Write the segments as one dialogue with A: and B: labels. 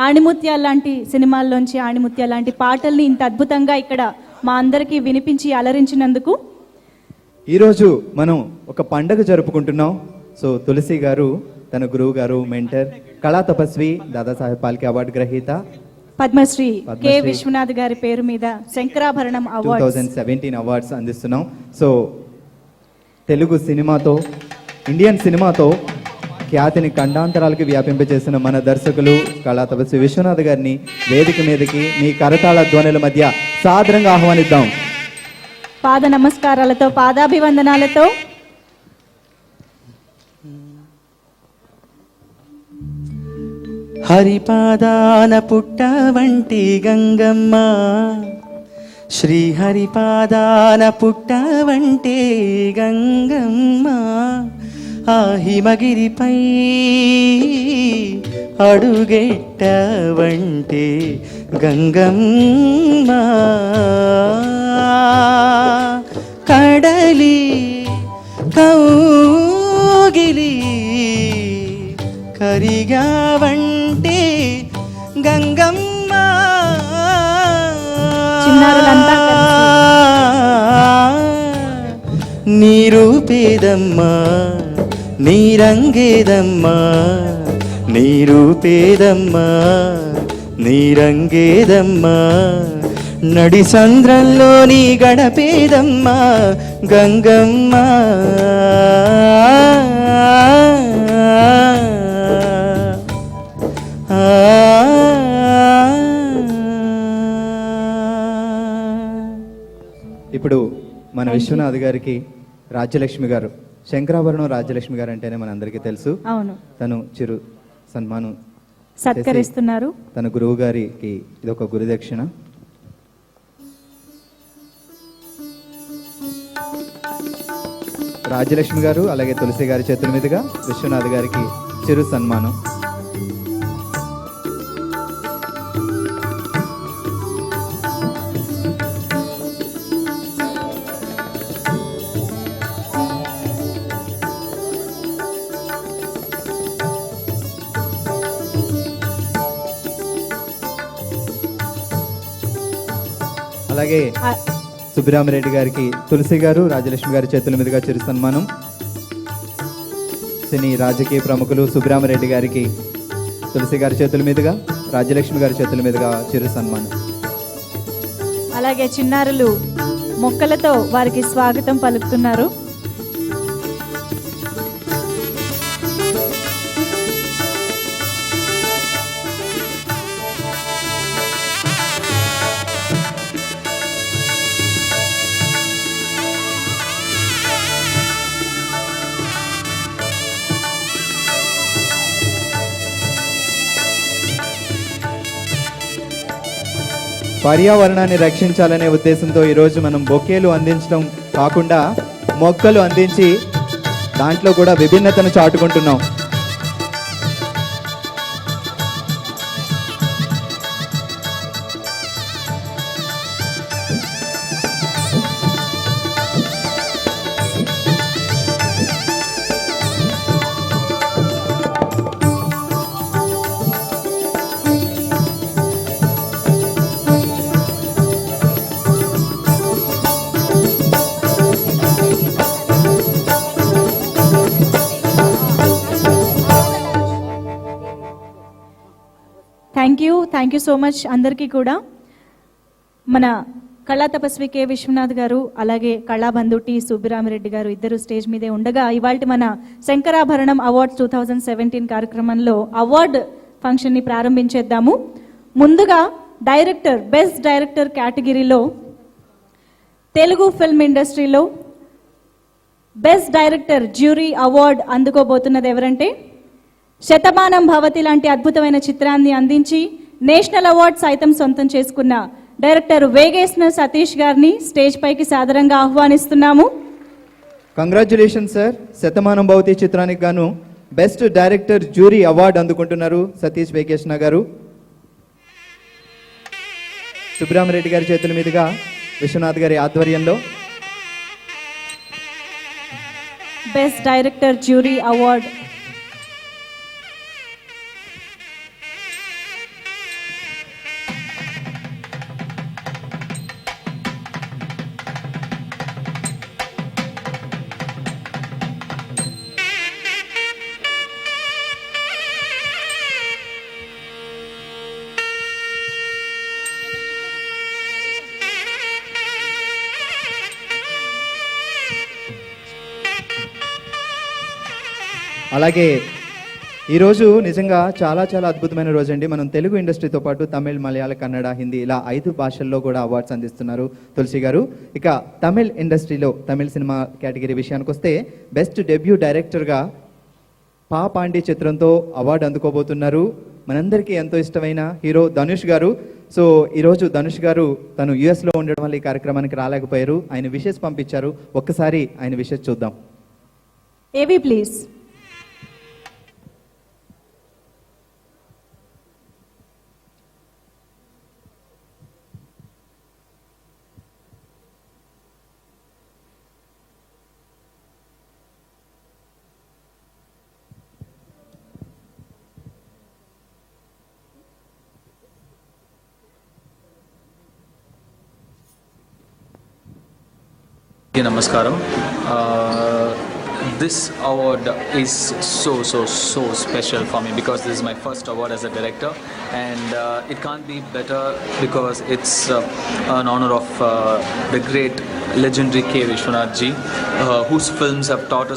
A: ఆణిముత్యాల లాంటి సినిమాల్లోంచి ఆణిముత్యాల లాంటి పాటల్ని ఇంత అద్భుతంగా ఇక్కడ మా అందరికీ వినిపించి అలరించినందుకు.
B: ఈరోజు మనం ఒక పండగ జరుపుకుంటున్నాం. సో తులసి గారు తన గురువు గారు, మెంటర్, కళా తపస్వి, దాదాసాహెబ్ ఫాల్కే అవార్డు గ్రహీత,
A: పద్మశ్రీ కె విశ్వనాథ్ గారి పేరు మీద శంకరాభరణం అవార్డు
B: 2017 అవార్డ్స్ అందిస్తున్నాం. సో తెలుగు సినిమాతో, ఇండియన్ సినిమాతో ఖ్యాతిని ఖండాంతరాలకి వ్యాపింపజేసిన మన దర్శకులు కళా తపస్వి విశ్వనాథ్ గారిని వేదిక మీదకి మీ కరతాళ ధ్వనుల మధ్య సాదరంగా ఆహ్వానిద్దాం.
A: పాద నమస్కారాలతో, పాదాభివందనాలతో.
C: హరిపాదాన పుట్ట వంటి గంగమ్మ, శ్రీహరిపాదాన పుట్ట వంటి గంగమ్మ, ఆ హిమగిరిపై అడుగెట్ట వంటి గంగమ్మ, కడలి కౌగిలి కరిగా వంటి గంగమ్మ, నీరూపేదమ్మా నీరంగేదమ్మా, నీరూపేదమ్మా నీరంగేదమ్మా, నడి సంద్రంలో నీ గడపేదమ్మా గంగమ్మ.
B: ఇప్పుడు మన విశ్వనాథ్ గారికి రాజ్యలక్ష్మి గారు, శంకరాభరణం రాజ్యలక్ష్మి గారు అంటేనే మన అందరికీ తెలుసు.
A: అవును,
B: తను చిరు సన్మానం
A: సత్కరిస్తున్నారు.
B: తన గురువు గారికి ఇది ఒక గురుదక్షిణ. రాజ్యలక్ష్మి గారు అలాగే తులసి గారి చేతుల మీదుగా విశ్వనాథ్ గారికి చిరు సన్మానం. అలాగే సుబ్బిరామరెడ్డి గారికి తులసి గారు, రాజలక్ష్మి గారి చేతుల మీదుగా చిరు సన్మానం. సినీ రాజకీయ ప్రముఖులు సుబ్బిరామరెడ్డి గారికి తులసి గారి చేతుల మీదుగా, రాజలక్ష్మి గారి చేతుల మీదుగా చిరు సన్మానం.
A: అలాగే చిన్నారులు మొక్కలతో వారికి స్వాగతం పలుకుతున్నారు.
B: పర్యావరణాన్ని రక్షించాలనే ఉద్దేశంతో ఈరోజు మనం బొకేలు అందించడం కాకుండా మొక్కలు అందించి దాంట్లో కూడా విభిన్నతను చాటుకుంటున్నాం.
A: థ్యాంక్ యూ సో మచ్ అందరికీ కూడా. మన కళా తపస్వి కె విశ్వనాథ్ గారు అలాగే కళాబంధు టి సుబ్బిరామిరెడ్డి గారు ఇద్దరు స్టేజ్ మీదే ఉండగా ఇవాళ మన శంకరాభరణం అవార్డ్స్ 2017 కార్యక్రమంలో అవార్డు ఫంక్షన్ని ప్రారంభించేద్దాము. ముందుగా డైరెక్టర్, బెస్ట్ డైరెక్టర్ కేటగిరీలో తెలుగు ఫిల్మ్ ఇండస్ట్రీలో బెస్ట్ డైరెక్టర్ జ్యూరీ అవార్డు అందుకోబోతున్నది ఎవరంటే, శతమానం భవతి లాంటి అద్భుతమైన చిత్రాన్ని అందించి నేషనల్ అవార్డు సైతం సొంతం చేసుకున్న డైరెక్టర్ వేగేశ్న సతీష్ గారిని స్టేజ్ పైకి సాదరంగా ఆహ్వానిస్తున్నాము.
B: Congratulation sir. శతమానం భవతి చిత్రానికి గాను బెస్ట్ డైరెక్టర్ జ్యూరీ అవార్డు అందుకుంటున్నారు సతీష్ వేగేశ్న గారు. సుబ్బిరామరెడ్డి గారి చేతుల మీదుగా విశ్వనాథ్ గారి ఆధ్వర్యంలో
A: బెస్ట్ డైరెక్టర్ జ్యూరీ అవార్డు.
B: అలాగే ఈరోజు నిజంగా చాలా చాలా అద్భుతమైన రోజు అండి. మనం తెలుగు ఇండస్ట్రీతో పాటు తమిళ్, మలయాళ, కన్నడ, హిందీ ఇలా 5 భాషల్లో కూడా అవార్డ్స్ అందిస్తున్నారు తులసి గారు. ఇక తమిళ్ ఇండస్ట్రీలో తమిళ్ సినిమా కేటగిరీ విషయానికి వస్తే బెస్ట్ డెబ్యూ డైరెక్టర్గా పా పాండి చిత్రంతో అవార్డు అందుకోబోతున్నారు మనందరికీ ఎంతో ఇష్టమైన హీరో ధనుష్ గారు. సో ఈరోజు ధనుష్ గారు తను యుఎస్లో ఉండడం వల్ల ఈ కార్యక్రమానికి రాలేకపోయారు. ఆయన విషెస్ పంపించారు. ఒక్కసారి ఆయన విషెస్ చూద్దాం.
A: ఏవి please.
D: Namaskaram. This award is so special for me because this is my first award as a director, and it can't be better because it's an honor of the great legendary K. Vishwanath ji, whose films have taught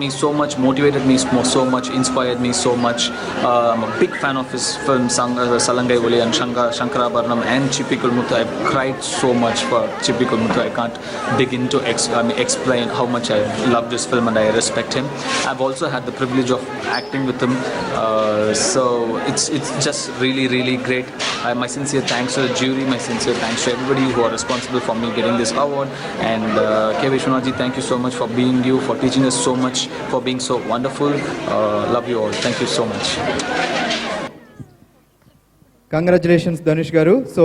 D: me so much, motivated me so much, inspired me so much. I'm a big fan of his films, Salangai Voli and Shankarabharanam and Chippi Kulmuthu. I've cried so much for Chippi Kulmuthu. I can't begin to explain how much I love this film and I respect him. I've also had the privilege of acting with him, so it's just really great. My sincere thanks to the jury, my sincere thanks to everybody who are responsible for me getting this award, and K. Vishwanath ji, thank you so much for being you, for teaching us so much, for being so wonderful. Love you all. Thank you so much.
B: Congratulations Dhanush గారు. So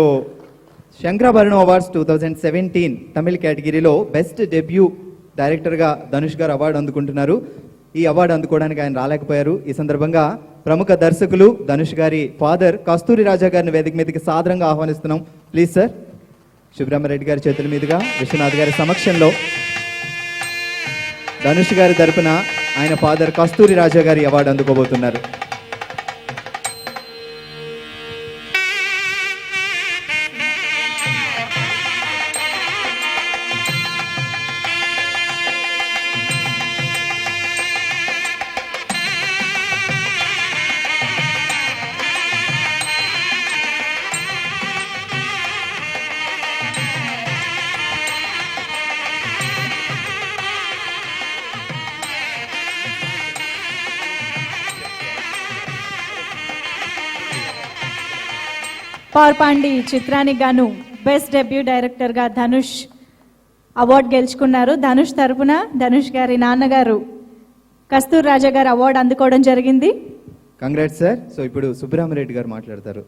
B: Sankarabharanam awards 2017 Tamil కేటగిరీలో best debut డైరెక్టర్గా ధనుష్ గారు award అందుకుంటున్నారు. ఈ award అందుకోవడానికి ఆయన రాలేకపోయారు. ఈ సందర్భంగా ప్రముఖ దర్శకులు ధనుష్ గారి ఫాదర్ కస్తూరి రాజా గారిని వేదిక మీదకి సాదరంగా ఆహ్వానిస్తున్నాం. Please sir. శివరామరెడ్డి గారి చేతుల మీదుగా విశ్వనాథ్ గారి సమక్షంలో ధనుష్ గారి తరపున ఆయన ఫాదర్ కస్తూరి రాజా గారి అవార్డు అందుకోబోతున్నారు.
A: పవర్ పాండి చిత్రానికి గాను బెస్ట్ డెబ్యూ డైరెక్టర్గా ధనుష్ అవార్డు గెలుచుకున్నారు. ధనుష్ తరపున ధనుష్ గారి నాన్నగారు కస్తూరి రాజా గారు అవార్డు అందుకోవడం జరిగింది.
B: Congrats sir. సో ఇప్పుడు సుబ్బరామరెడ్డి గారు మాట్లాడతారు.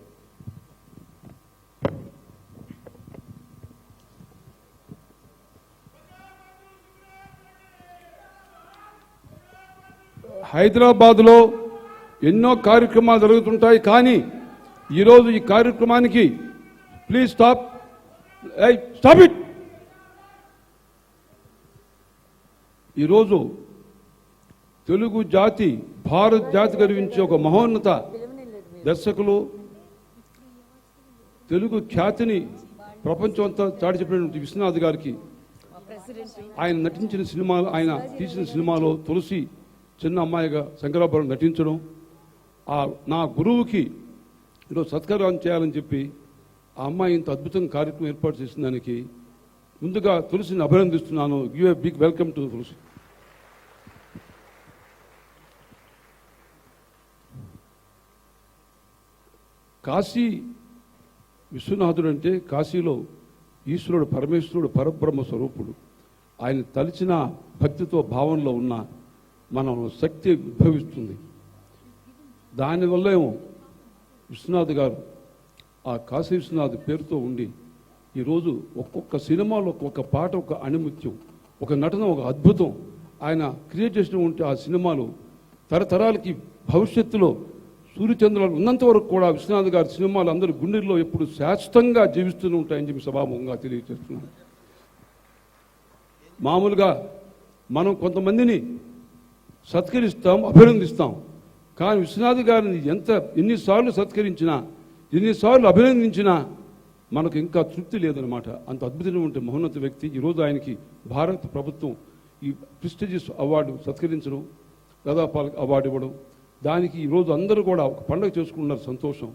E: హైదరాబాద్లో ఎన్నో కార్యక్రమాలు జరుగుతుంటాయి, కానీ ఈరోజు ఈ కార్యక్రమానికి ప్లీజ్ స్టాప్ ఇట్. ఈరోజు తెలుగు జాతి, భారత జాతి గర్వించే ఒక మహోన్నత దర్శకులు, తెలుగు ఖ్యాతిని ప్రపంచం అంతా చాటి చెప్పినటువంటి విశ్వనాథ్ గారికి ఆయన నటించిన సినిమాలు, ఆయన తీసిన సినిమాలో తులసి చిన్న అమ్మాయిగా శంకరాభరణం నటించడం, నా గురువుకి ఈరోజు సత్కారం చేయాలని చెప్పి ఆ అమ్మాయి ఇంత అద్భుతంగా కార్యక్రమం ఏర్పాటు చేసిన దానికి ముందుగా తులసిని అభినందిస్తున్నాను. Give a big welcome to Tulasi. Kashi విశ్వనాథుడు అంటే కాశీలో ఈశ్వరుడు, పరమేశ్వరుడు, పరబ్రహ్మ స్వరూపుడు. ఆయన తలిచిన భక్తితో, భావంలో ఉన్న మనం శక్తి ఉద్భవిస్తుంది. దానివల్ల ఏమో విశ్వనాథ్ గారు ఆ కాశీ విశ్వనాథ్ పేరుతో ఉండి ఈరోజు ఒక్కొక్క సినిమాలో ఒక్కొక్క పాట ఒక అణిముత్యం, ఒక నటన ఒక అద్భుతం ఆయన క్రియేట్ చేసిన ఉంటే ఆ సినిమాలు తరతరాలకి భవిష్యత్తులో సూర్యచంద్రులు ఉన్నంత వరకు కూడా విశ్వనాథ్ గారి సినిమాలు అందరూ గుండెల్లో ఎప్పుడు శాశ్వతంగా జీవిస్తూనే ఉంటాయని చెప్పి సభాముఖంగా తెలియజేస్తున్నాను. మామూలుగా మనం కొంతమందిని సత్కరిస్తాం, అభినందిస్తాం, కానీ విశ్వనాథ్ గారిని ఎన్నిసార్లు సత్కరించినా, ఎన్నిసార్లు అభినందించినా మనకు ఇంకా తృప్తి లేదనమాట. అంత అద్భుతమైన మహోన్నత వ్యక్తి. ఈరోజు ఆయనకి భారత ప్రభుత్వం ఈ ప్రెస్టీజియస్ అవార్డు సత్కరించడం, దాదాపు అవార్డు ఇవ్వడం, దానికి ఈరోజు అందరూ కూడా ఒక పండుగ చేసుకుంటున్నారు, సంతోషం.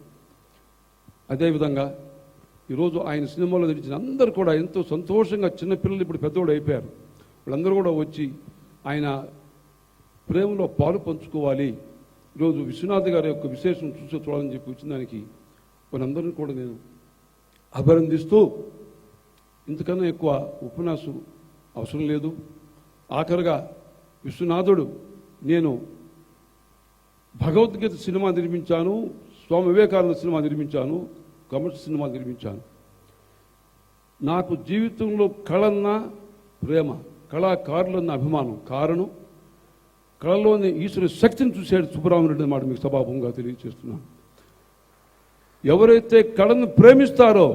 E: అదేవిధంగా ఈరోజు ఆయన సినిమాలో నడిచిన అందరూ కూడా ఎంతో సంతోషంగా, చిన్నపిల్లలు ఇప్పుడు పెద్దోడు అయిపోయారు, వాళ్ళందరూ కూడా వచ్చి ఆయన ప్రేమలో పాలు పంచుకోవాలి, ఈరోజు విశ్వనాథ్ గారి యొక్క విశేషం చూడాలని చెప్పి వచ్చిన దానికి వాళ్ళందరినీ కూడా నేను అభినందిస్తూ, ఇంతకన్నా ఎక్కువ ఉపన్యాసం అవసరం లేదు. ఆఖరిగా విశ్వనాథుడు, నేను Bhagavad Gita cinema నిర్మించాను, Swami Vivekananda cinema నిర్మించాను, commercial cinema నిర్మించాను. నాకు జీవితంలో కళన్న ప్రేమ, కళాకారులన్న అభిమానం. కారణం, కళలోని ఈశ్వర శక్తిని చూశాడు సుబ్బరామరెడ్డి మాట మీకు సభాముఖంగా తెలియజేస్తున్నాను. ఎవరైతే కళను ప్రేమిస్తారో,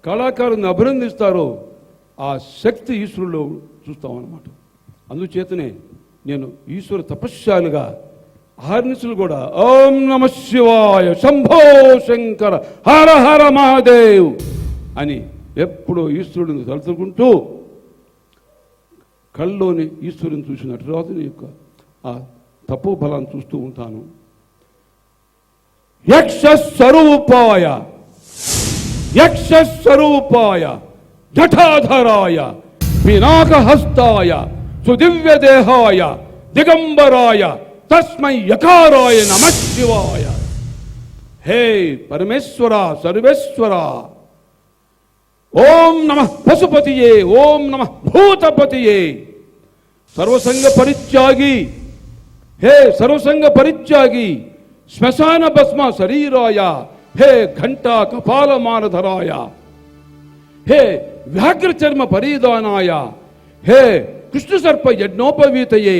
E: కళాకారుని అభినందిస్తారో, ఆ శక్తి ఈశ్వరులో చూస్తామన్నమాట. అందుచేతనే నేను ఈశ్వర తపస్యాలుగా ఆహర్నిశలు కూడా ఓం నమ శివాయ, శంభో శంకర, హర హర మహాదేవ్ అని ఎప్పుడూ ఈశ్వరుడిని తలుచుకుంటూ కళ్ళలోని ఈశ్వరుని చూసిన నటరాజుని యొక్క ఆ తపో బలాన్ని చూస్తూ ఉంటాను. యక్ష స్వరూపాయ, యక్ష స్వరూపాయ, జఠాధరాయ, పినాకహస్తాయ, సుదివ్య దేహాయ, దిగంబరాయ, తస్మై యకారాయ నమః శివాయ. హే పరమేశ్వర, సర్వేశ్వర, ఓం నమః పశుపతియే, ఓం నమః భూతపతియే, సర్వసంగ పరిత్యాగి, హే సర్వసంగ పరిత్యాగి, శ్మశాన భస్మ శరీరాయ, హే ఘంటా కపాలమానధరాయ, హే వ్యాఘ్ర చర్మ పరిధానాయ, హే కృష్ణ సర్ప యజ్ఞోపవీతయే,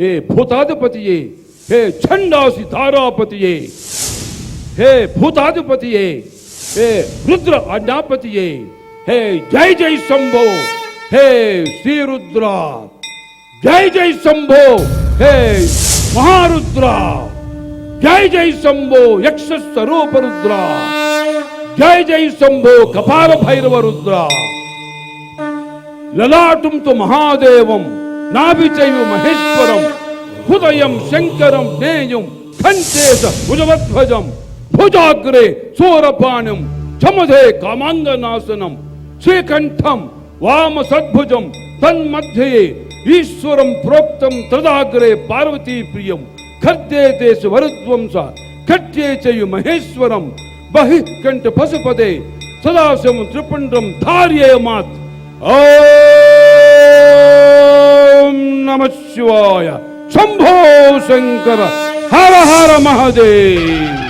E: హే భూతాధిపతియే, హే ఛండాసి ధారాపతియే, హే భూతాధిపతియే, హే రుద్ర ఆజ్ఞాపతియే, హే జై జై శంభో, హే శ్రీరుద్ర, జై జై శంభో, హే మహారుద్ర, జై జై శంభో యక్ష స్వరూప రుద్ర, జై జై శంభో కపాల భైరవ రుద్ర. లలాటంతో మహాదేవం, నాభిచైవ మహేశ్వరం, హృదయం శంకరం జ్ఞేయం, కంఠేశ భుజవధ్వజం, భుజాగ్రే సూరపాణం, చమధే కామాంగనాశనం, శ్రీకంఠం వామ సద్భుజం, తన్మధ్యే ఈశ్వరం ప్రోక్తం, తదాగ్రే పార్వతీ ప్రియం, ఖర్దే దేశ వరుద్వంస, ఖట్యే చయు మహేశ్వరం, బహికంఠ పశుపదే, సదాశివం త్రిపుండ్రం ధార్యే మాత్. ఓం నమః శివాయ, శంభో శంకర, హర హర మహాదేవ్.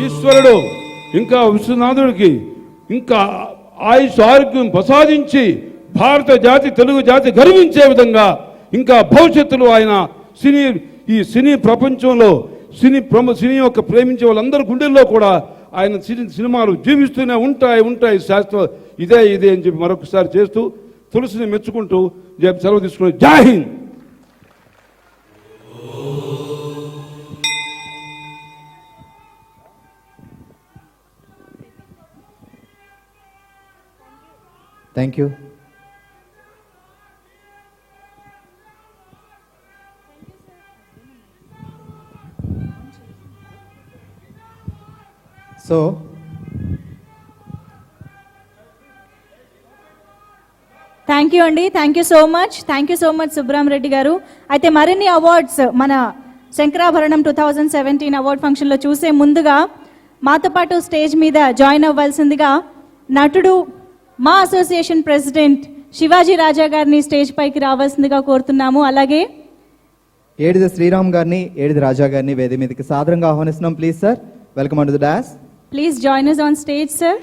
E: ఈశ్వరుడు ఇంకా విశ్వనాథుడికి ఇంకా ఆయుష్ ఆరోగ్యం ప్రసాదించి భారత జాతి, తెలుగు జాతి గర్వించే విధంగా ఇంకా భవిష్యత్తులో ఆయన ఈ సినీ ప్రపంచంలో సినీ యొక్క ప్రేమించే వాళ్ళందరి గుండెల్లో కూడా ఆయన సినిమాలు జీవిస్తూనే ఉంటాయి శాస్త్రం ఇదే అని చెప్పి మరొకసారి చేస్తూ తులసిని మెచ్చుకుంటూ సెలవు తీసుకుని జై Hind.
B: Thank you. So
A: thank you అండి, thank you so much Subbarami Reddy గారు. అయితే మరిన్ని అవార్డ్స్ మన శంకరాభరణం 2017 అవార్డ్ ఫంక్షన్లో చూసే ముందుగా మాతో పాటు స్టేజ్ మీద జాయిన్ అవ్వాల్సిందిగా నటుడు, మా అసోసియేషన్ ప్రెసిడెంట్ శివాజీ రాజా గారిని స్టేజ్ పైకి రావాల్సిందిగా కోరుతున్నాము. అలాగే
B: ఏడిది శ్రీరామ్ గారిని, ఏడిది రాజా గారిని వేది మీదకి సాదరంగా ఆహ్వానిస్తున్నాం. Please sir, welcome on to the dais.
A: Please join us on stage, sir.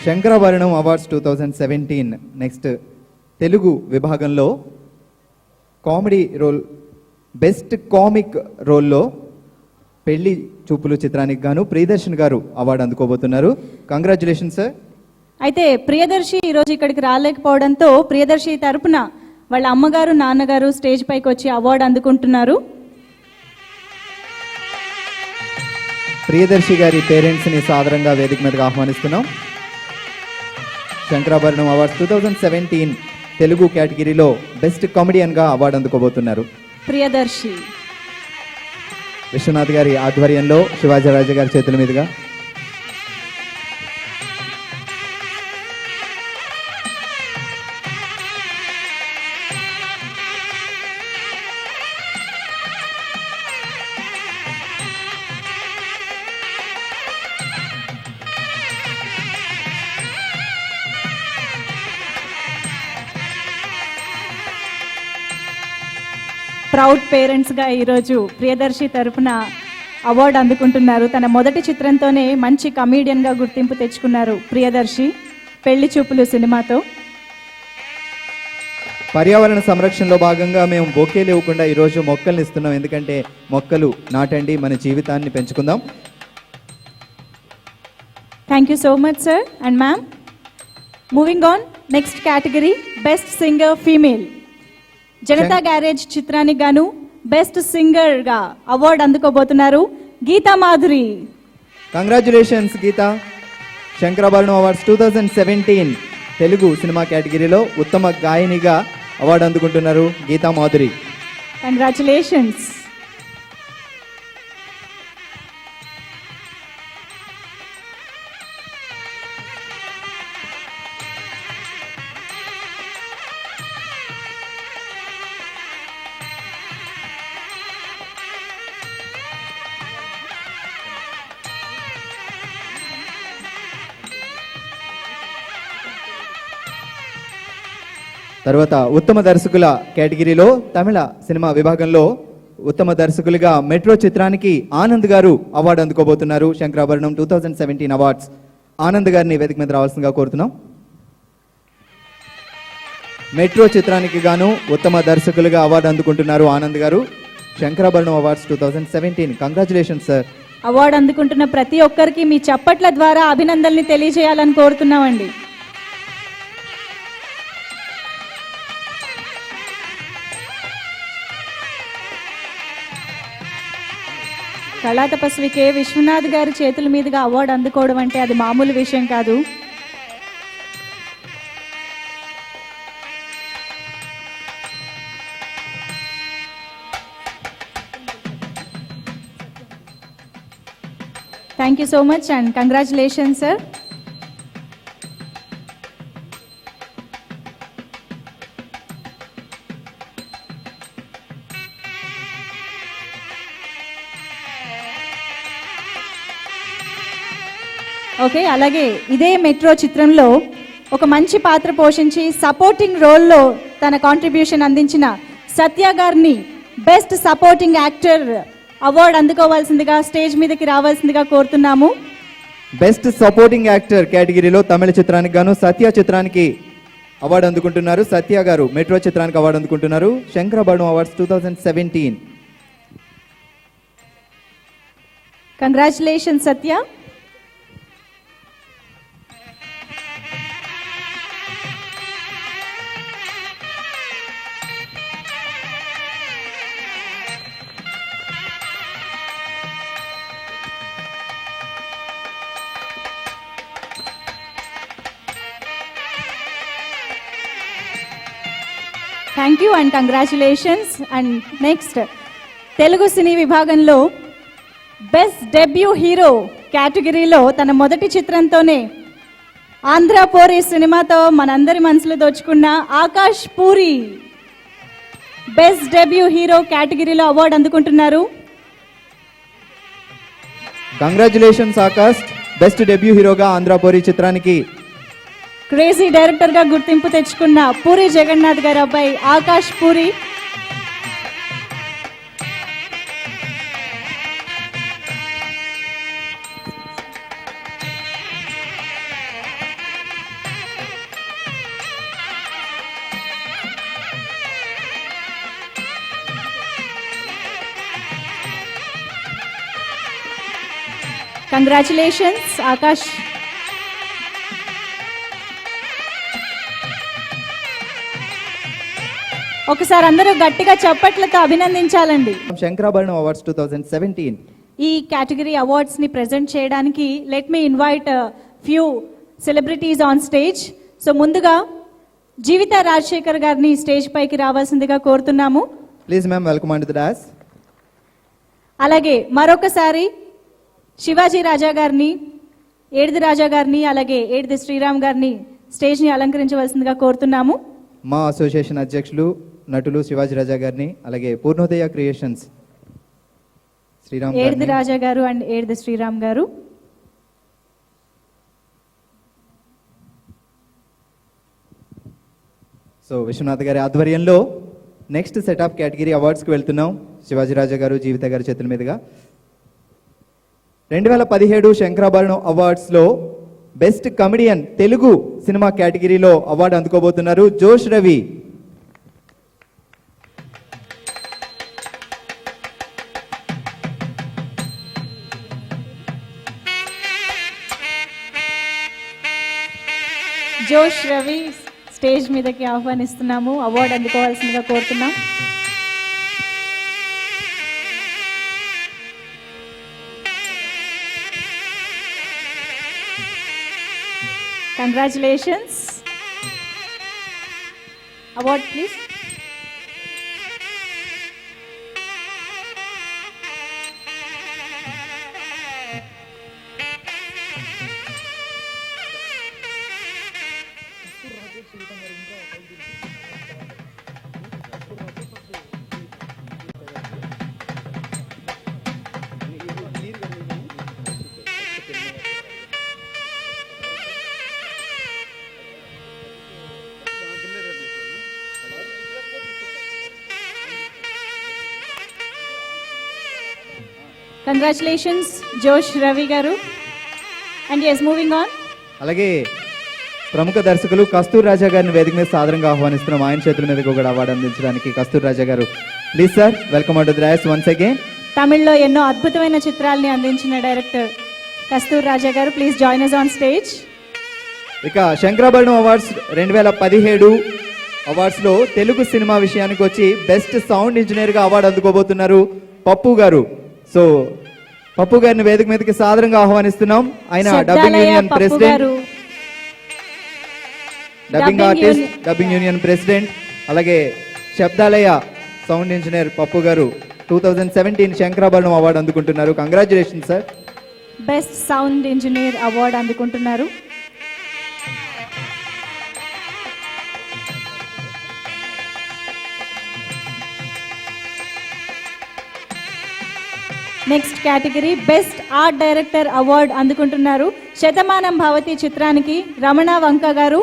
B: Shankarabharanam awards 2017 next Telugu విభాగంలో కామెడీ రోల్, బెస్ట్ కామిక్ రోల్లో పెళ్లి చూపులు చిత్రానికి గాను ప్రియదర్శన్ గారు అవార్డు అందుకోబోతున్నారు. Congratulation sir.
A: అయితే ప్రియదర్శి ఈరోజు ఇక్కడికి రాలేకపోవడంతో ప్రియదర్శి తరపున వాళ్ళ అమ్మగారు నాన్నగారు స్టేజ్ పైకి వచ్చి అవార్డు అందుకుంటున్నారు.
B: ప్రియదర్శి గారి పేరెంట్స్ని సాదరంగా వేదిక మీదకి ఆహ్వానిస్తున్నాం. శంకరాభరణం అవార్డ్స్ 2017 తెలుగు కేటగిరీలో బెస్ట్ కామెడియన్గా అవార్డు అందుకోబోతున్నారు.
A: ప్రియదర్శి
B: విశ్వనాథ్ గారి ఆధ్వర్యంలో శివాజీరాజు గారి చేతుల మీదుగా
A: ప్రౌడ్ పేరెంట్స్గా ఈరోజు ప్రియదర్శి తరపున అవార్డు అందుకుంటున్నారు. తన మొదటి చిత్రంతోనే మంచి కమీడియన్గా గుర్తింపు తెచ్చుకున్నారు ప్రియదర్శి పెళ్లి చూపులు సినిమాతో.
B: పర్యావరణ సంరక్షణలో భాగంగా మేము బొకేలు ఇవ్వకుండా ఈరోజు మొక్కల్ని ఇస్తున్నాం. ఎందుకంటే మొక్కలు నాటండి, మన జీవితాన్ని పెంచుకుందాం.
A: Thank you so much sir and ma'am. Moving on, next category best singer female. Janatha Garage చిత్రానికి గాను బెస్ట్ సింగర్ గా అవార్డు అందుకోబోతున్నారు Geetha Madhuri.
B: Congratulations Geetha. Sankarabharanam awards 2017 Telugu cinema కేటగిరీలో ఉత్తమ గాయనిగా అవార్డు అందుకుంటున్నారు గీతా మాధురి.
A: కంగ్రాచులేషన్స్.
B: తర్వాత ఉత్తమ దర్శకుల కేటగిరీలో తమిళ సినిమా విభాగంలో ఉత్తమ దర్శకులుగా మెట్రో చిత్రానికి ఆనంద్ గారు అవార్డు అందుకోబోతున్నారు. శంకరాభరణం 2017 అవార్డ్స్. ఆనంద్ గారిని వేదిక మీద రావాల్సిందిగా కోరుతున్నాం. మెట్రో చిత్రానికి గాను ఉత్తమ దర్శకులుగా అవార్డు అందుకుంటున్నారు Anand garu. Sankarabharanam awards 2017. Congratulations sir.
A: Award అందుకుంటున్న ప్రతి ఒక్కరికి మీ చప్పట్ల ద్వారా అభినందనల్ని తెలియజేయాలని కోరుతున్నామండి. కళా తపస్వి కె విశ్వనాథ్ గారి చేతుల మీదుగా అవార్డు అందుకోవడం అంటే అది మామూలు విషయం కాదు. Thank you so much and congratulations sir. Okay, అలాగే ఇదే మెట్రో చిత్రంలో ఒక మంచి పాత్ర పోషించి సపోర్టింగ్ రోల్లో తన కాంట్రిబ్యూషన్ అందించిన సత్య గారిని బెస్ట్ సపోర్టింగ్ యాక్టర్ అవార్డు అందుకోవాల్సిందిగా స్టేజ్ మీదకి రావాల్సిందిగా కోరుతున్నాము.
B: బెస్ట్ సపోర్టింగ్ యాక్టర్ కేటగిరీలో తమిళ చిత్రానికి గాను సత్య చిత్రానికి అవార్డు అందుకుంటున్నారు. సత్య గారు మెట్రో చిత్రానికి అవార్డు అందుకుంటున్నారు. Sankarabharanam awards 2017.
A: Congratulation Satya. Thank you and congratulations. And next Telugu cine విభాగంలో బెస్ట్ డెబ్యూ హీరో కేటగిరీలో తన మొదటి చిత్రంతోనే ఆంధ్రపోరి సినిమాతో మనందరి మనసులో దోచుకున్న Akash Puri best debut hero కేటగిరీలో అవార్డు అందుకుంటున్నారు.
B: కంగ్రాచులేషన్స్ ఆకాష్. బెస్ట్ డెబ్యూ హీరోగా ఆంధ్రపోరి చిత్రానికి
A: క్రేజీ డైరెక్టర్ గా గుర్తింపు తెచ్చుకున్న పూరి జగన్నాథ్ గారి అబ్బాయి ఆకాష్ పూరి. కంగ్రాచులేషన్స్ ఆకాష్. ఒకసారి అందరూ గట్టిగా చప్పట్లతో అభినందించాలండి.
B: శంకరాభరణం అవార్డ్స్ 2017.
A: ఈ కేటగిరీ అవార్డ్స్ ని ప్రెజెంట్ చేయడానికి let me invite few celebrities on stage. So ముందుగా జీవిత రాజశేఖర్ గారిని స్టేజ్ పైకి రావాల్సిందిగా కోరుతున్నాము.
B: Please ma'am, welcome on to the dais.
A: అలాగే మరొకసారి శివాజీ రాజా గారిని, ఏడిది రాజా గారిని, అలాగే ఏడిది శ్రీరామ్ గారిని స్టేజ్ ని అలంకరించవలసిందిగా కోరుతున్నాము.
B: మా అసోసియేషన్ అధ్యక్షులు నటులు శివాజీ రాజా గారిని, అలాగే పూర్ణోదయ క్రియేషన్స్ శ్రీరామ్
A: ఏడిది
B: గారిని,
A: రాజా గారు అండ్ ఏడిది శ్రీరామ్ గారు.
B: సో విశ్వనాథ్ గారి ఆధ్వర్యంలో నెక్స్ట్ సెట్ ఆఫ్ కేటగిరీ అవార్డ్స్కి వెళ్తున్నాం. శివాజీ రాజా గారు, జీవిత గారి చేతుల మీదుగా 2017 శంకరాభరణం అవార్డ్స్లో బెస్ట్ కమెడియన్ తెలుగు సినిమా కేటగిరీలో అవార్డు అందుకోబోతున్నారు జోష్ రవి.
A: జోష్ రవి స్టేజ్ మీదకి ఆహ్వానిస్తున్నాము. అవార్డు అందుకోవాల్సిందిగా కోరుతున్నాం. Congratulations. Award please. Congratulations Josh Ravi గారు. And as moving on.
B: అలాగే ప్రముఖ దర్శకులు కస్తూర్ రాజా గారిని వేదిక మీద సాదరంగా ఆహ్వానిస్తున్నాం. ఆయన చేతుల మీదకి కూడా అవార్డు అందించడానికి కస్తూర్ రాజా గారు. Please sir, welcome on to the dais once again.
A: తమిళ్లో ఎన్నో అద్భుతమైన చిత్రాల్ని అందించిన డైరెక్టర్ కస్తూర్ రాజా గారు, please join us on stage.
B: ఇక శంకరాభరణం అవార్డ్స్ 2017 అవార్డ్స్లో తెలుగు సినిమా విషయానికి వచ్చి బెస్ట్ సౌండ్ ఇంజనీర్గా అవార్డు అందుకోబోతున్నారు పప్పు గారు. సో పప్పు గారిని వేదిక మీదకి సాదరంగా ఆహ్వానిస్తున్నాం. ఆయన dubbing union president, dubbing artist, dubbing union president, అలాగే Shabdalaya sound engineer Pappu garu 2017 Sankarabharanam award అందుకుంటున్నారు. Congratulation sir.
A: Best sound engineer award అందుకుంటున్నారు. Next category best art director award అందుకుంటున్నారు శతమానం భవతి చిత్రానికి రమణ వంక గారు.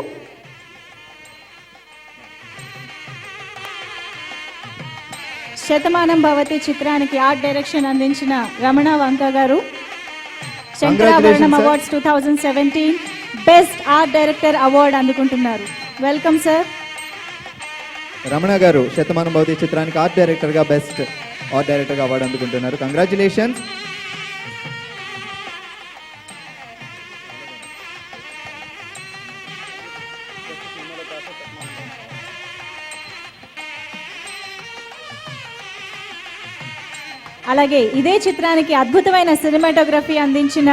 A: శతమానం భవతి చిత్రానికి ఆర్ట్ డైరెక్షన్ అందించిన Ramana Vanka garu Sankarabharanam awards 2017 best art director award అందుకుంటున్నారు. Welcome sir.
B: రమణ గారు శతమానం భవతి చిత్రానికి ఆర్ట్ డైరెక్టర్గా బెస్ట్ ఆర్ట్ డైరెక్టర్గా అవార్డు అందుకుంటున్నారు. కంగ్రాచులేషన్స్.
A: అలాగే ఇదే చిత్రానికి అద్భుతమైన సినిమాటోగ్రఫీ అందించిన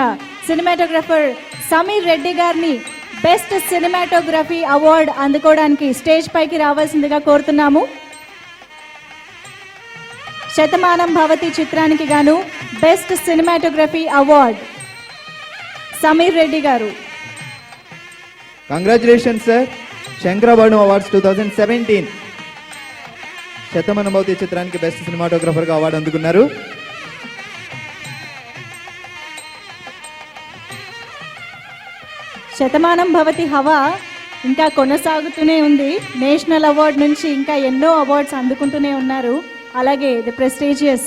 A: సినిమాటోగ్రఫర్ సమీర్ రెడ్డి గారిని బెస్ట్ సినిమాటోగ్రఫీ అవార్డు అందుకోవడానికి స్టేజ్ పైకి రావాల్సిందిగా కోరుతున్నాము. శతమానం భవతి చిత్రానికి గాను best cinematography award Sameer Reddy garu.
B: Congratulations sir. Sankarabharanam awards 2017 Shatamanam Bhavati చిత్రానికి బెస్ట్ సినిమాటోగ్రఫర్గా అవార్డు అందుకున్నారు.
A: శతమానం భవతి హవా ఇంకా కొనసాగుతూనే ఉంది. నేషనల్ అవార్డు నుంచి ఇంకా ఎన్నో అవార్డ్స్ అందుకుంటూనే ఉన్నారు. అలాగే ది ప్రెస్టీజియస్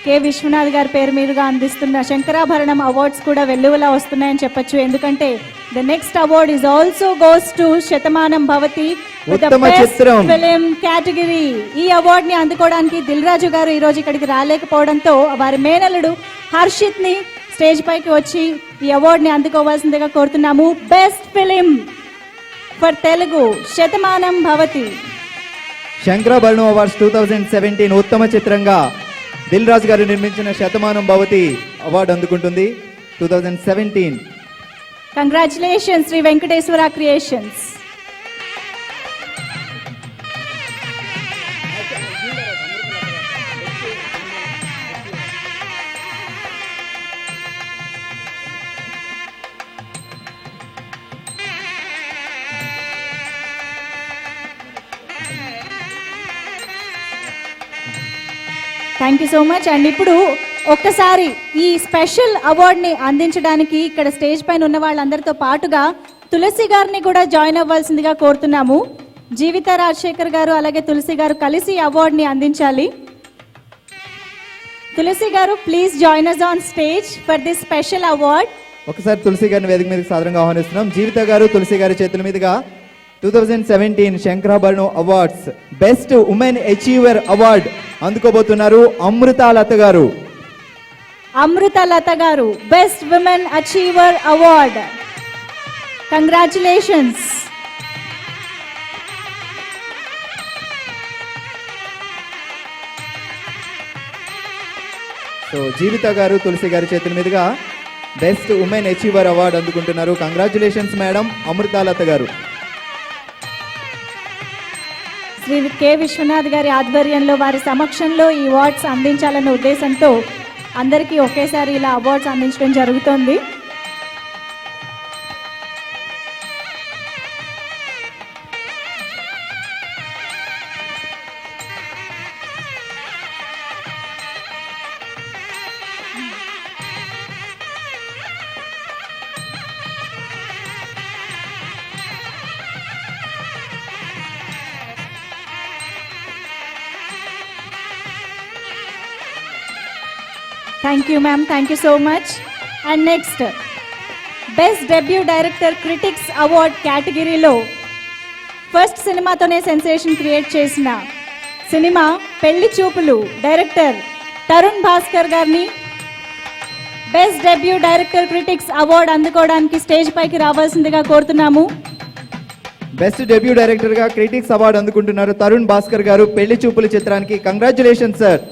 A: కె విశ్వనాథ్ గారి పేరు మీదుగా అందిస్తున్న శంకరాభరణం అవార్డ్స్ కూడా వెల్లువలా వస్తున్నాయని చెప్పొచ్చు. ఎందుకంటే the next award is also goes to Shatamanam Bhavati
B: ఉత్తమ చిత్రం
A: ఫిలిం కేటగిరీ. ఈ అవార్డ్ ని అందుకోవడానికి దిల్ రాజు గారు ఈ రోజు ఇక్కడికి రాలేకపోవడంతో వారి మేనల్లుడు హర్షిత్ ని స్టేజ్ పైకి వచ్చి ఈ అవార్డుని అందుకోవాల్సిందిగా కోరుతున్నాము. Best film for Telugu Shatamanam Bhavati.
B: Shankarabharanam awards 2017 ఉత్తమ చిత్రంగా దిల్ రాజు గారు నిర్మించిన శతమానం భవతి అవార్డు అందుకుంటుంది 2017.
A: Congratulations Shri Venkateswara creations. Thank you so much. And ఇప్పుడు ఒక్కసారి ఈ స్పెషల్ అవార్డ్ని అందించడానికి ఇక్కడ స్టేజ్ పైన ఉన్న వాళ్ళందరితో పాటుగా తులసి గారిని కూడా జాయిన్ అవ్వాల్సిందిగా కోరుతున్నాము. జీవిత రాజశేఖర్ గారు అలాగే తులసి గారు కలిసి అవార్డ్ని అందించాలి. తులసి గారు please join us on stage for this special award.
B: ఒకసారి తులసి గారిని వేదిక మీదకి సాదరంగా ఆహ్వానిస్తున్నాం. జీవిత గారు తులసి గారి చేతుల మీదుగా 2017 Sankarabharanam awards best women achiever award అందుకోబోతున్నారు Amruthalatha garu.
A: Amruthalatha garu best women achiever award. Congratulations.
B: So Jeevitha garu Tulasi గారి చేతుల మీదుగా బెస్ట్ ఉమెన్ అచీవర్ అవార్డు అందుకుంటున్నారు. Congratulations madam Amruthalatha garu.
A: Shri K Vishwanath గారి ఆధ్వర్యంలో వారి సమక్షంలో ఈ అవార్డ్స్ అందించాలన్న ఉద్దేశంతో అందరికీ ఒకేసారి ఇలా అవార్డ్స్ అందించడం జరుగుతోంది. Thank you ma'am, thank you so much. And next best debut director critics award కేటగిరీలో ఫస్ట్ సినిమాతోనే సెన్సేషన్ క్రియేట్ చేసిన సినిమా పెళ్లి చూపులు డైరెక్టర్ తరుణ్ భాస్కర్ గారిని best debut director critics award అందుకోవడానికి స్టేజ్ పైకి రావాల్సిందిగా కోరుతున్నాము.
B: బెస్ట్ డెబ్యూ డైరెక్టర్ గా క్రిటిక్స్ అవార్డు అందుకుంటున్నారు తరుణ్ భాస్కర్ గారు పెళ్లి చూపులు చిత్రానికి. Congratulations sir.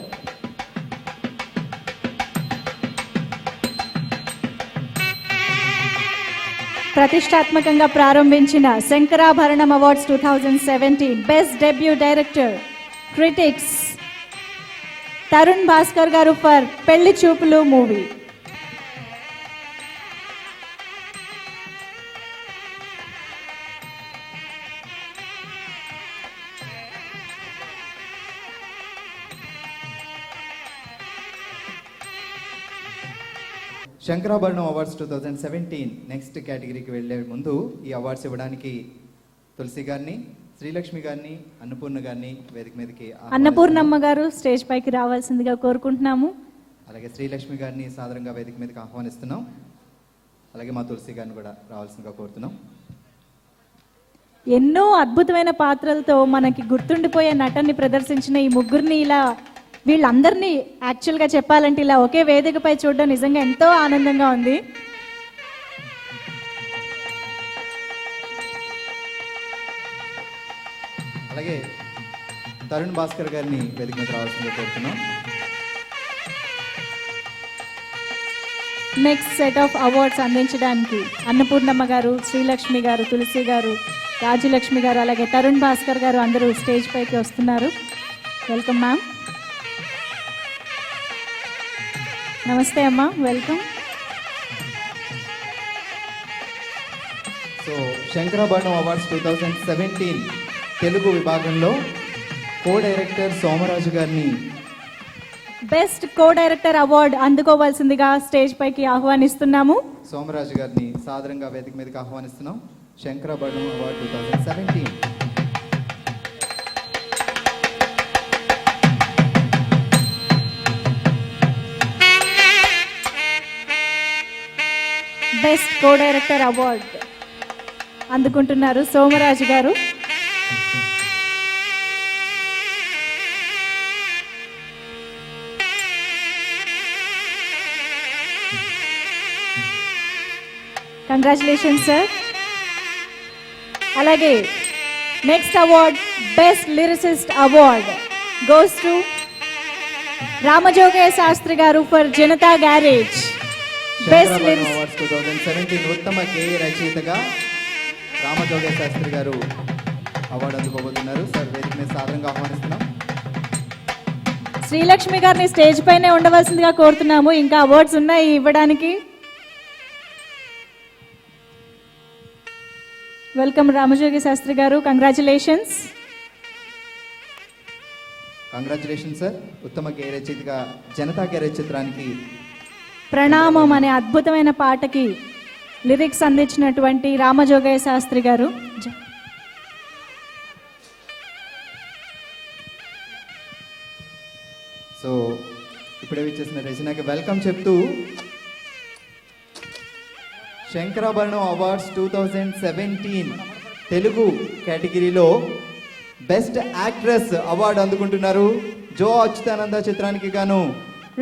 A: ప్రతిష్టాత్మకంగా ప్రారంభించిన Shankarabharanam awards 2017 best debut director critics Tarun Bhaskar గారు ఫర్ పెళ్లి చూపులు మూవీ.
B: శంకరాభరణం అవార్డ్స్ 2017 నెక్స్ట్ కేటగిరీకి వెళ్ళే ముందు ఈ అవార్డ్స్ ఇవ్వడానికి తులసి గారిని, శ్రీలక్ష్మి గారిని, అన్నపూర్ణ గారిని వేదిక మీదకి
A: అన్నపూర్ణమ్మ గారు స్టేజ్ పైకి రావాల్సిందిగా కోరుకుంటున్నాము.
B: అలాగే శ్రీలక్ష్మి గారిని సాదరంగా వేదిక మీదకి ఆహ్వానిస్తున్నాం. అలాగే మా తులసి గారిని కూడా రావాల్సిందిగా కోరుతున్నాం.
A: ఎన్నో అద్భుతమైన పాత్రలతో మనకి గుర్తుండిపోయే నటన్ని ప్రదర్శించిన ఈ ముగ్గురిని ఇలా వీళ్ళందరినీ యాక్చువల్గా చెప్పాలంటే ఇలా ఒకే వేదికపై చూడడం నిజంగా ఎంతో ఆనందంగా ఉంది.
B: అలాగే తరుణ్ భాస్కర్ గారిని వేదిక మీద రావాల్సిందిగా కోరుతున్నాం.
A: నెక్స్ట్ సెట్ ఆఫ్ అవార్డ్స్ అందించడానికి అన్నపూర్ణమ్మ గారు, శ్రీలక్ష్మి గారు, తులసి గారు, రాజలక్ష్మి గారు అలాగే తరుణ్ భాస్కర్ గారు అందరూ స్టేజ్ పైకి వస్తున్నారు. Welcome ma'am. నమస్తే అమ్మా, welcome.
B: So Sankarabharanam awards 2017 Telugu విభాగంలో కో డైరెక్టర్ సోమరాజు గారిని
A: బెస్ట్ కో డైరెక్టర్ అవార్డు అందుకోవాల్సిందిగా స్టేజ్ పైకి ఆహ్వానిస్తున్నాము.
B: సోమరాజు గారిని సాదరంగా వేదిక మీదకి ఆహ్వానిస్తున్నాం. Sankarabharanam award 2017.
A: Best co director award అందుకుంటున్నారు సోమరాజు గారు. Congratulations sir. అలాగే next award best lyricist award goes to Ramajogayya Sastry garu for Janatha Garage. Best
B: Sankarabharanam
A: lyrics
B: awards 2017 ఉత్తమ గేయ రచయితగా రామజోగయ్య శాస్త్రి గారు అవార్డు అందుకోబోతున్నారు. సార్ వేదిక మీద సాదరంగా ఆహ్వానిస్తున్నాం.
A: శ్రీలక్ష్మి గారిని స్టేజ్ పైనే ఉండవలసిందిగా కోరుతున్నాము. ఇంకా అవార్డ్స్ ఉన్నాయి ఇవ్వడానికి. వెల్కమ్ రామజోగి శాస్త్రి గారు. కంగ్రాచులేషన్స్.
B: Congratulation sir. ఉత్తమ గేయ రచయితగా జనతా గ్యారేజ్ చిత్రానికి
A: ప్రణామం అనే అద్భుతమైన పాటకి లిరిక్స్ అందించినటువంటి రామజోగయ్య శాస్త్రి గారు.
B: సో ఇప్పుడే వచ్చేసిన రచనకి వెల్కమ్ చెప్తూ శంకరాభరణం అవార్డ్స్ 2017 తెలుగు కేటగిరీలో బెస్ట్ యాక్ట్రెస్ అవార్డు అందుకుంటున్నారు జో అచ్యుతానంద చిత్రానికి గాను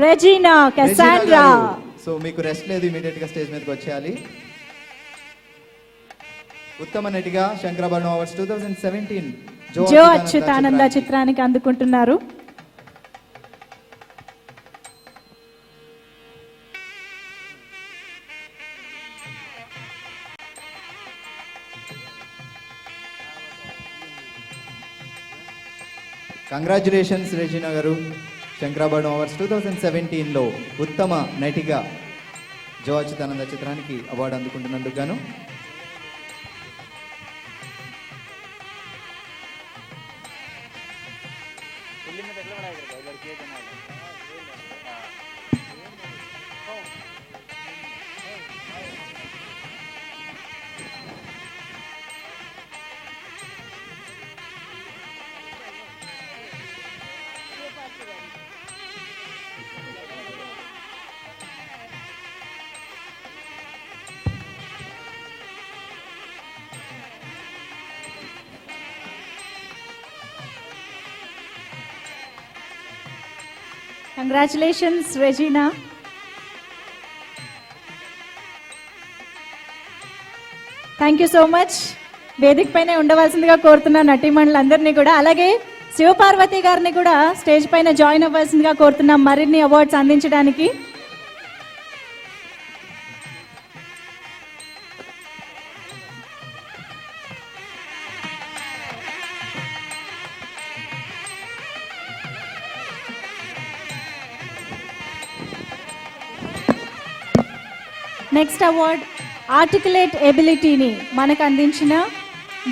A: రెజీనా కసాండ్రా.
B: సో మీకు రెస్ట్ లేదు, ఇమీడియట్ గా స్టేజ్ మీదకి వచ్చేయాలి. ఉత్తమ నటిగా శంకరాభరణం అవార్డ్స్ 2017
A: జో అచ్యుతానంద చిత్రానికి అందుకుంటున్నారు.
B: కంగ్రాచులేషన్స్ రెజీనా గారు. శంకరాభరణం అవార్డ్స్ 2017లో ఉత్తమ నటిగా జో అచ్యుతానంద చిత్రానికి అవార్డు అందుకుంటున్నందుకు గాను
A: congratulations Regina. Thank you so much. వేదిక పైన ఉండవలసిందిగా కోరుతున్న నటీమణులందరినీ కూడా, అలాగే శివపార్వతి గారిని కూడా స్టేజ్ పైన జాయిన్ అవ్వాల్సిందిగా కోరుతున్నాం మరిన్ని అవార్డ్స్ అందించడానికి. నెక్స్ట్ అవార్డ్ ఆర్టికులేట్ ఎబిలిటీని మనకు అందించిన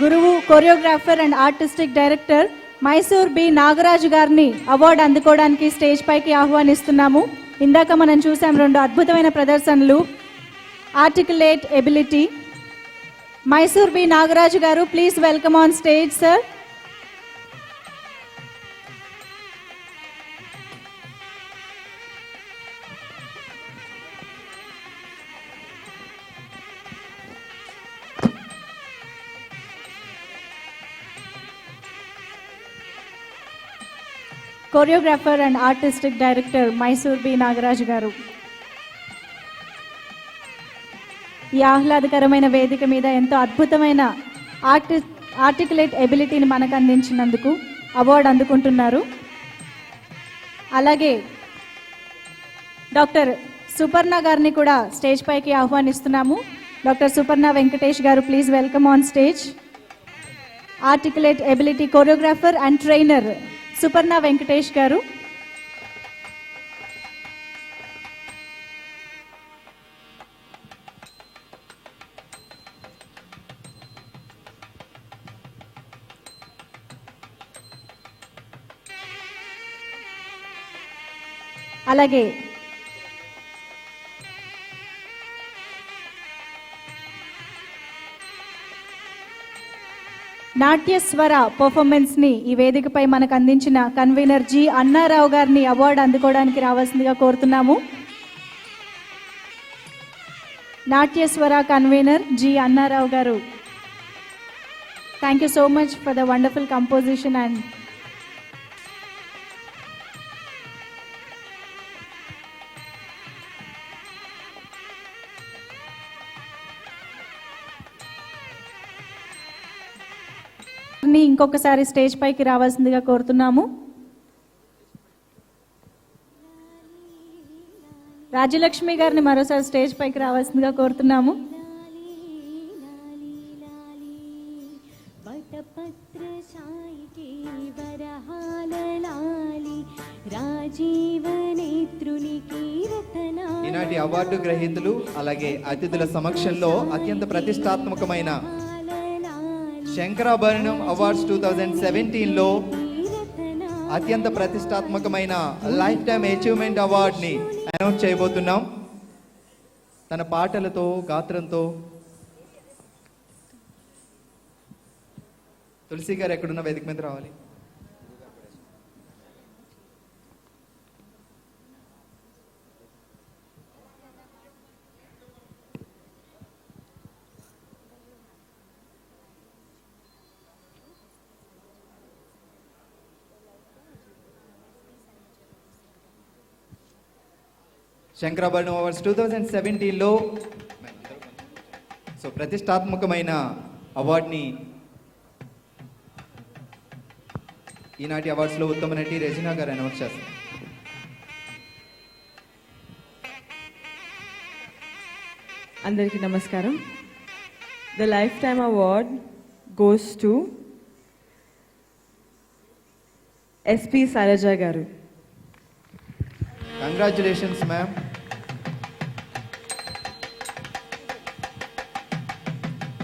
A: గురువు, choreographer and artistic director Mysore B Nagaraju గారిని అవార్డు అందుకోవడానికి స్టేజ్ పైకి ఆహ్వానిస్తున్నాము. ఇందాక మనం చూసాం 2 అద్భుతమైన ప్రదర్శనలు. Articulate ability Mysore B Nagaraju garu, please welcome on stage sir. Choreographer and artistic director Mysore B Nagaraju garu. ఈ ఆహ్లాదకరమైన వేదిక మీద ఎంతో అద్భుతమైన ఆర్టికులేట్ ఎబిలిటీని మనకు అందించినందుకు అవార్డు అందుకుంటున్నారు. అలాగే డాక్టర్ సుపర్ణ గారిని కూడా స్టేజ్ పైకి ఆహ్వానిస్తున్నాము. Doctor Suparna Venkatesh garu, please welcome on stage. Articulate ability choreographer and trainer Suparna Venkatesh garu. అలాగే నాట్యస్వర పర్ఫార్మెన్స్ ని ఈ వేదికపై మనకు అందించిన కన్వీనర్ జి అన్నారావు గారిని అవార్డు అందుకోవడానికి రావాల్సిందిగా కోరుతున్నాము. నాట్యస్వర కన్వీనర్ జి అన్నారావు గారు, thank you so much for the wonderful composition and ఇంకొకసారి స్టేజ్ పైకి రావాల్సిందిగా కోరుతున్నాము. రాజ్యలక్ష్మి గారిని మరోసారి స్టేజ్ పైకి రావాల్సిందిగా కోరుతున్నాము.
B: ఈనాటి అవార్డు గ్రహీతలు అలాగే అతిథుల సమక్షంలో అత్యంత ప్రతిష్టాత్మకమైన శంకరాభరణం అవార్డ్స్ 2017లో అత్యంత ప్రతిష్టాత్మకమైన లైఫ్ టైమ్ అచీవ్మెంట్ అవార్డ్ని అనౌన్స్ చేయబోతున్నాం. తన పాటలతో గాత్రంతో తులసి గారు ఎక్కడున్న వేదిక మీద రావాలి. శంకరాభరణం అవార్డ్స్ 2017లో ప్రతిష్టాత్మకమైన అవార్డుని ఈనాటి అవార్డ్స్లో ఉత్తమ నటి రెజినా గారు అనౌన్స్ చేస్తారు.
F: అందరికీ నమస్కారం. The lifetime award goes to SP Sailaja garu.
B: Congratulations ma'am.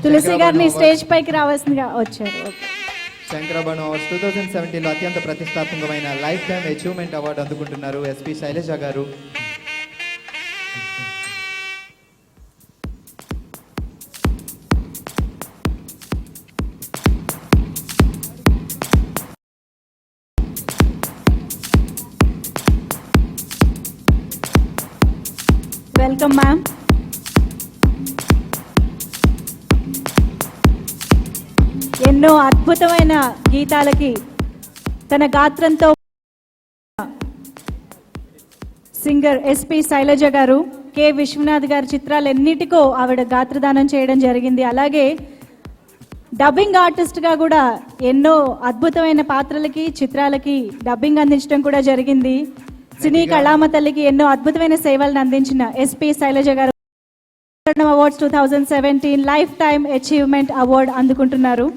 A: తులసి గారిని స్టేజ్ పైకి రావాల్సిందిగా వచ్చారు.
B: శంకరాభరణం అవార్డ్స్ 2017లో అత్యంత ప్రతిష్టాత్మకమైన లైఫ్ టైమ్ అచీవ్మెంట్ అవార్డు అందుకుంటున్నారు SP Sailaja garu.
A: Welcome ma'am. ఎన్నో అద్భుతమైన గీతాలకి తన గాత్రంతో సింగర్ ఎస్పి శైలజ గారు, కె విశ్వనాథ్ గారి చిత్రాలన్నిటికో ఆవిడ గాత్రదానం చేయడం జరిగింది. అలాగే డబ్బింగ్ ఆర్టిస్ట్గా కూడా ఎన్నో అద్భుతమైన పాత్రలకి చిత్రాలకి డబ్బింగ్ అందించడం కూడా జరిగింది. సినీ కళామ తల్లికి ఎన్నో అద్భుతమైన సేవలను అందించిన SP Sailaja garu awards 2017 lifetime achievement award అందుకుంటున్నారు.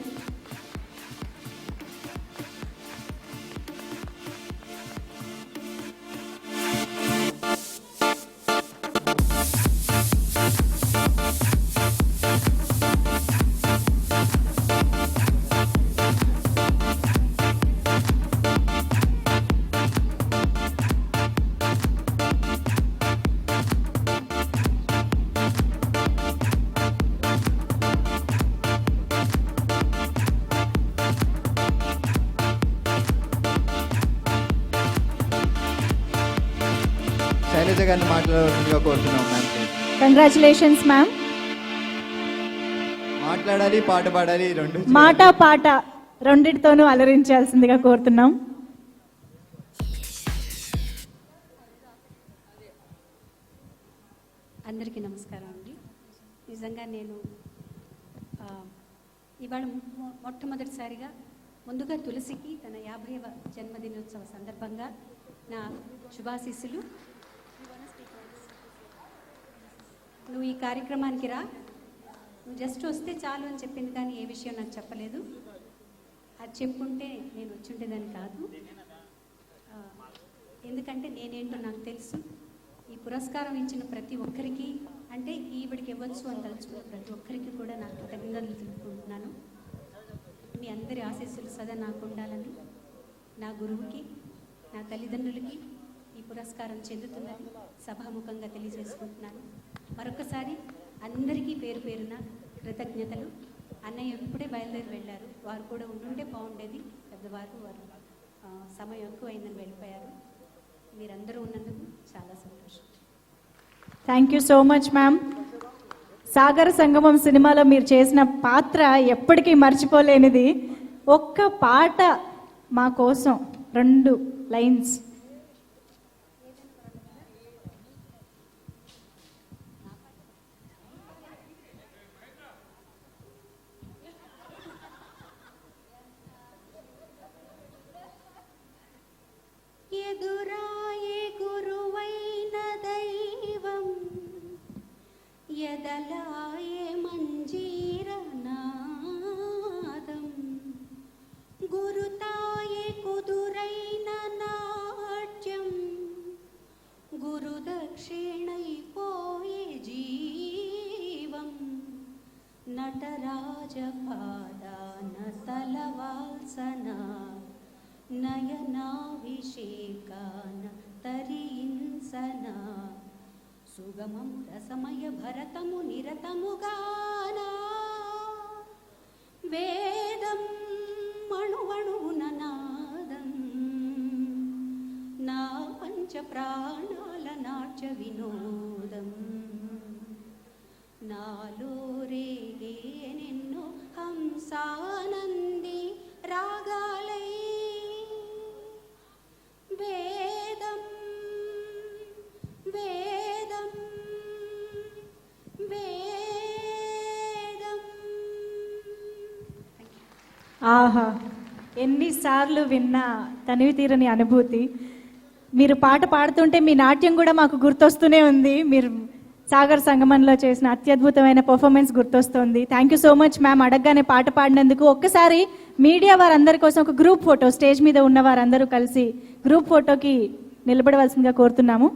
B: శైలజ గారిని మాట్లాడాల్సిందిగా కోరుతున్నాం మ్యామ్.
A: Congratulations ma'am.
B: మాట్లాడాలి, పాట పాడాలి, రెండు
A: మాట పాట రెండిటితోనూ అలరించాల్సిందిగా కోరుతున్నాం.
G: అందరికీ నమస్కారం అండి. నిజంగా నేను ఇవాళ మొట్టమొదటిసారిగా ముందుగా తులసికి తన 50వ జన్మదినోత్సవ సందర్భంగా నా శుభాశీస్సులు. నువ్వు ఈ కార్యక్రమానికి రా, నువ్వు జస్ట్ వస్తే చాలు అని చెప్పింది, కానీ ఏ విషయం నాకు చెప్పలేదు. అది చెప్పుంటే నేను వచ్చుండేదని కాదు. ఎందుకంటే నేనేంటో నాకు తెలుసు. ఈ పురస్కారం ఇచ్చిన ప్రతి ఒక్కరికి, అంటే ఈవిడికి ఇవ్వచ్చు అని తలుచుకున్న ప్రతి ఒక్కరికి కూడా నాకు కృతజ్ఞతలు తెలుపుకుంటున్నాను. మీ అందరి ఆశీస్సులు సదా నాకు ఉండాలని నా గురువుకి, నా తల్లిదండ్రులకి ఈ పురస్కారం చెందుతుందని సభాముఖంగా తెలియజేసుకుంటున్నాను. మరొకసారి అందరికీ పేరు పేరున కృతజ్ఞతలు. అన్నయ్య ఇప్పుడే బయలుదేరి వెళ్ళారు, వారు కూడా ఉండుంటే బాగుండేది. పెద్దవారు వారు సమయం ఎక్కువైందని వెళ్ళిపోయారు. మీరందరూ ఉన్నందుకు చాలా సంతోషం.
A: Thank you so much ma'am. సాగర సంగమం సినిమాలో మీరు చేసిన పాత్ర ఎప్పటికీ మర్చిపోలేనిది. ఒక్క పాట మా కోసం 2 లైన్స్.
G: ఎదలాయే మంజీరనాదం గురుతాయే కుదురైన నాట్యం గురుదక్షిణైపోయే జీవం నటరాజపాదాన తలవాల్సన నయనాభిషేకాన తరింసన సుగమము రసమయ భరతము నిరతముగాన వేదం అణువణువున నాదం నా పంచ ప్రాణాల నాట్య వినోదం నాలో రేగే నిన్ను హంసానంది రాగాలై వేదం వేదం వేదం.
A: ఆహా, ఎన్నిసార్లు విన్నా తనివి తీరని అనుభూతి. మీరు పాట పాడుతుంటే మీ నాట్యం కూడా మాకు గుర్తొస్తూనే ఉంది. మీరు సాగర్ సంగమంలో చేసిన అత్యద్భుతమైన పర్ఫార్మెన్స్ గుర్తొస్తుంది. Thank you so much ma'am, అడగగానే పాట పాడినందుకు. ఒక్కసారి మీడియా వారందరి కోసం ఒక గ్రూప్ ఫోటో, స్టేజ్ మీద ఉన్న వారందరూ కలిసి గ్రూప్ ఫోటోకి నిలబడవలసిందిగా కోరుతున్నాము.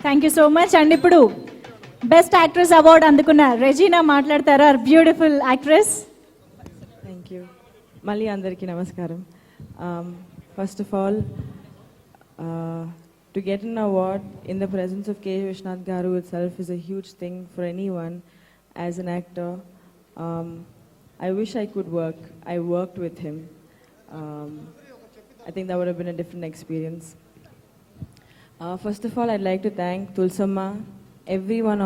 A: Thank you so much. And ఇప్పుడు బెస్ట్ యాక్ట్రెస్ అవార్డు అందుకున్న రెజీనా మాట్లాడతారు. Our beautiful actress.
F: Thank you. మళ్ళీ అందరికీ నమస్కారం. First of all, to get an award in the presence of K. Vishwanath Garu itself is a huge thing for anyone as an actor. I wish I could work. I worked with him. I think that would have been a different experience. First of all, I'd like to thank Tulsamma, everyone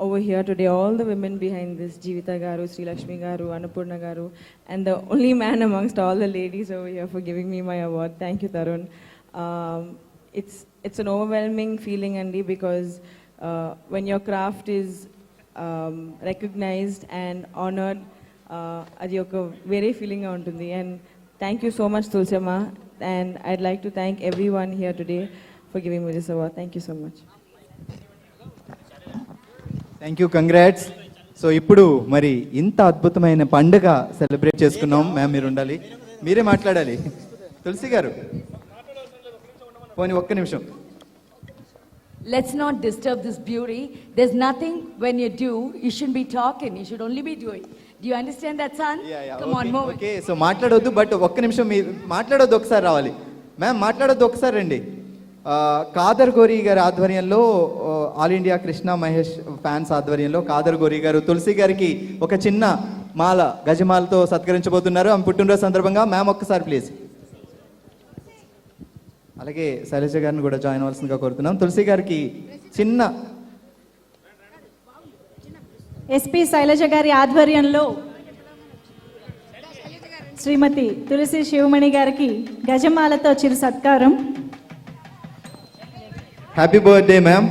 F: over here today, all the women behind this, Jeevita Garu, Sri Lakshmi Garu, Annapurna Garu, and the only man amongst all the ladies over here for giving me my award. Thank you, Tarun. It's an overwhelming feeling, Andy, because when your craft is recognized and honored, అది ఒక వేరే feeling గా ఉంటుంది. And thank you so much, Tulsamma, and I'd like to thank everyone here today for giving me this award. Thank you so much.
B: Thank you, congrats. So ఇప్పుడు మరి ఇంత అద్భుతమైన పండుగ సెలబ్రేట్ చేసుకున్నాం. మ్యామ్ మీరు ఉండాలి, మీరే మాట్లాడాలి. తులసి గారు పోనీ ఒక్క నిమిషం.
H: Let's not disturb this beauty. There's nothing when you do, you shouldn't be talking, you should only be doing. Do you understand that, son? Come on, move it.
B: Okay, so మాట్లాడొద్దు, but ఒక్క నిమిషం మీరు మాట్లాడొద్దు, ఒకసారి రావాలి. Ma'am మాట్లాడొద్దు, ఒకసారి రండి. కాదర్ గోరి గారి ఆధ్వర్యంలో, all India Krishna Mahesh fans ఆధ్వర్యంలో కాదర్ గోరి గారు తులసి గారికి ఒక చిన్న మాల, గజమాలతో సత్కరించబోతున్నారు ఆమె పుట్టినరోజు సందర్భంగా. మ్యామ్ ఒక్కసారి ప్లీజ్. అలాగే శైలజ గారిని కూడా జాయిన్ అవ్వాల్సిందిగా కోరుతున్నాం. తులసి గారికి చిన్న
A: ఎస్పీ శైలజ గారి ఆధ్వర్యంలో శ్రీమతి తులసి శివమణి గారికి గజమాలతో చిరు సత్కారం.
B: Happy birthday ma'am.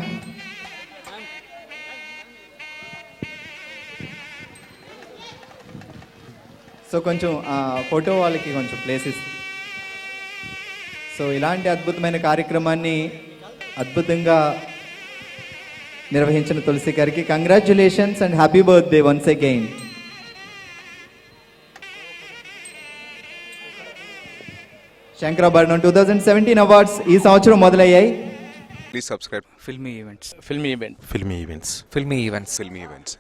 B: సో కొంచెం ఫోటో వాళ్ళకి కొంచెం ప్లేసెస్. సో ఇలాంటి అద్భుతమైన కార్యక్రమాన్ని అద్భుతంగా నిర్వహించిన తులసి గారికి congratulations and happy birthday once again. Shankarabharanam 2017 awards ఈ సంవత్సరం మొదలయ్యాయి.
I: Please subscribe.
J: Filmy Events.
I: Filmy Event.
J: Filmy Events.
I: Filmy Events.
J: Filmy Events.
I: Filmy Events.